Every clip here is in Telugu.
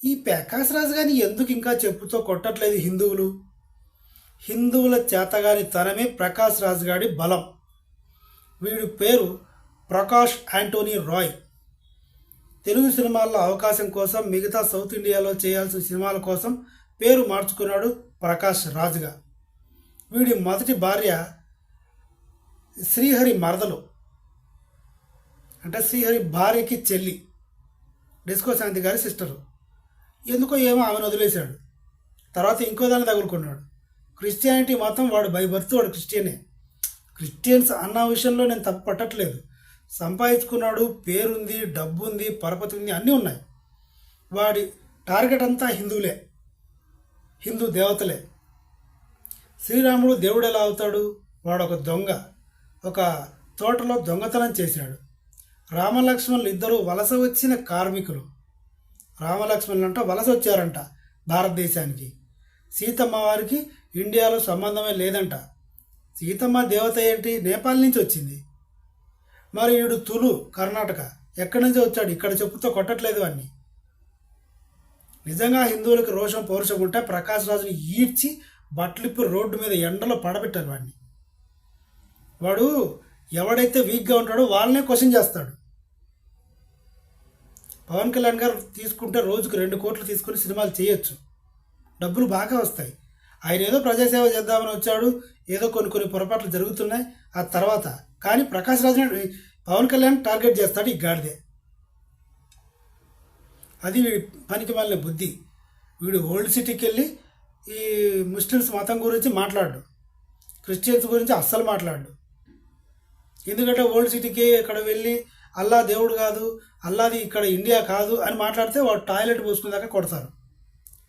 ఈ ప్రకాష్ రాజ్ గారిని ఎందుకు ఇంకా చెప్పుతో కొట్టట్లేదు హిందువులు? హిందువుల చేతగాని తనమే ప్రకాష్ రాజ్ గారి బలం. వీడి పేరు ప్రకాష్ యాంటోనీ రాయ్. తెలుగు సినిమాల్లో అవకాశం కోసం మిగతా సౌత్ ఇండియాలో చేయాల్సిన సినిమాల కోసం పేరు మార్చుకున్నాడు ప్రకాష్ రాజ్గా. వీడి మొదటి భార్య శ్రీహరి మరదలు, అంటే శ్రీహరి భార్యకి చెల్లి, డిస్కో శాంతి గారి సిస్టరు. ఎందుకో ఏమో ఆమెను వదిలేశాడు. తర్వాత ఇంకో దాన్ని తగులుకున్నాడు. క్రిస్టియానిటీ మొత్తం వాడు బై బర్త్ వాడు క్రిస్టియనే. క్రిస్టియన్స్ అన్న విషయంలో నేను తప్పు పట్టట్లేదు. సంపాదించుకున్నాడు, పేరుంది, డబ్బు ఉంది, పరపతి ఉంది, అన్నీ ఉన్నాయి. వాడి టార్గెట్ అంతా హిందువులే, హిందూ దేవతలే. శ్రీరాముడు దేవుడు ఎలా అవుతాడు? వాడు ఒక దొంగ, ఒక తోటలో దొంగతనం చేశాడు. రామలక్ష్మణులు ఇద్దరు వలస వచ్చిన కార్మికులు. రామలక్ష్మణులు అంట వలస వచ్చారంట భారతదేశానికి. సీతమ్మ వారికి ఇండియాలో సంబంధమే లేదంట. సీతమ్మ దేవత ఏంటి? నేపాల్ నుంచి వచ్చింది. మరి వీడు తులు, కర్ణాటక, ఎక్కడి నుంచి వచ్చాడు? ఇక్కడ చెప్పుతో కొట్టట్లేదు అన్నీ. నిజంగా హిందువులకు రోషం పౌరుషం ఉంటే ప్రకాష్ రాజుని ఈడ్చి బట్టలిప్పి రోడ్డు మీద ఎండలో పడబెట్టారు వాడిని. వాడు ఎవడైతే వీక్గా ఉంటాడో వాళ్ళనే క్వశ్చన్ చేస్తాడు. పవన్ కళ్యాణ్ గారు తీసుకుంటే రోజుకు 2 కోట్లు తీసుకుని సినిమాలు చేయొచ్చు, డబ్బులు బాగా వస్తాయి. ఆయన ఏదో ప్రజాసేవ చేద్దామని వచ్చాడు, ఏదో కొన్ని పొరపాట్లు జరుగుతున్నాయి ఆ తర్వాత. కానీ ప్రకాష్ రాజుని పవన్ కళ్యాణ్ టార్గెట్ చేస్తాడు ఈ గాడిదే. అది పనికి మాలిన బుద్ధి. వీడు ఓల్డ్ సిటీకి వెళ్ళి ఈ ముస్లిమ్స్ మతం గురించి మాట్లాడు, క్రిస్టియన్స్ గురించి అస్సలు మాట్లాడు. ఎందుకంటే ఓల్డ్ సిటీకి ఇక్కడ వెళ్ళి అల్లా దేవుడు కాదు, అల్లాది ఇక్కడ ఇండియా కాదు అని మాట్లాడితే వాడు టాయిలెట్ పోసుకునేదాకా కొడతారు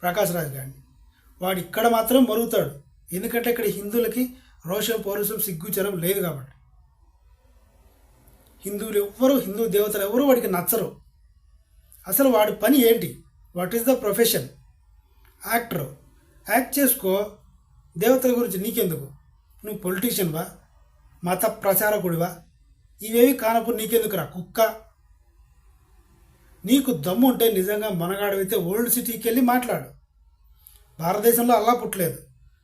ప్రకాష్ రాజ్ గారిని. వాడు ఇక్కడ మాత్రం మరుగుతాడు, ఎందుకంటే ఇక్కడ హిందువులకి రోషం పౌరుషం సిగ్గుచరం లేదు కాబట్టి. హిందువులు ఎవ్వరు, హిందూ దేవతలు ఎవరు వాడికి నచ్చరు. అసలు వాడి పని ఏంటి? What is the profession? Actor. Act చేసుకో, దేవతల గురించి నీకెందుకు? నువ్వు పొలిటీషియన్వా, మత ప్రచారకుడివా? ఇవేవి కానప్పుడు నీకెందుకురా కుక్క? నీకు దమ్ము ఉంటే నిజంగా మనగాడివైతే ఓల్డ్ సిటీకి వెళ్ళి మాట్లాడు. భారతదేశంలో అల్లా పుట్టలేదు,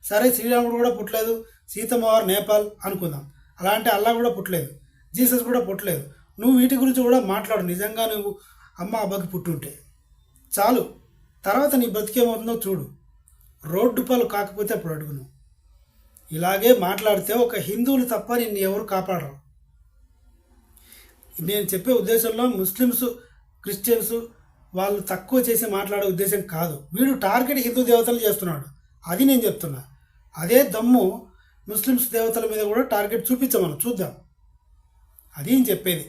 సరే శ్రీరాముడు కూడా పుట్టలేదు, సీతమ్మవారు నేపాల్ అనుకుందాం, అలాంటి అల్లా కూడా పుట్టలేదు, జీసస్ కూడా పుట్టలేదు. నువ్వు వీటి గురించి కూడా మాట్లాడు. నిజంగా నువ్వు అమ్మ అబ్బాకి పుట్టుంటే చాలు, తర్వాత నీ బతికేమవుతుందో చూడు. రోడ్డు పాలు కాకపోతే అప్పుడు అడుగును. ఇలాగే మాట్లాడితే ఒక హిందువులు తప్ప నిన్ను ఎవరు కాపాడరు. నేను చెప్పే ఉద్దేశంలో ముస్లిమ్స్, క్రిస్టియన్స్ వాళ్ళు తక్కువ చేసి మాట్లాడే ఉద్దేశం కాదు. వీడు టార్గెట్ హిందూ దేవతలు చేస్తున్నాడు, అది నేను చెప్తున్నా. అదే దమ్ము ముస్లిమ్స్ దేవతల మీద కూడా టార్గెట్ చూపించమను, చూద్దాం. అది నేను చెప్పేది.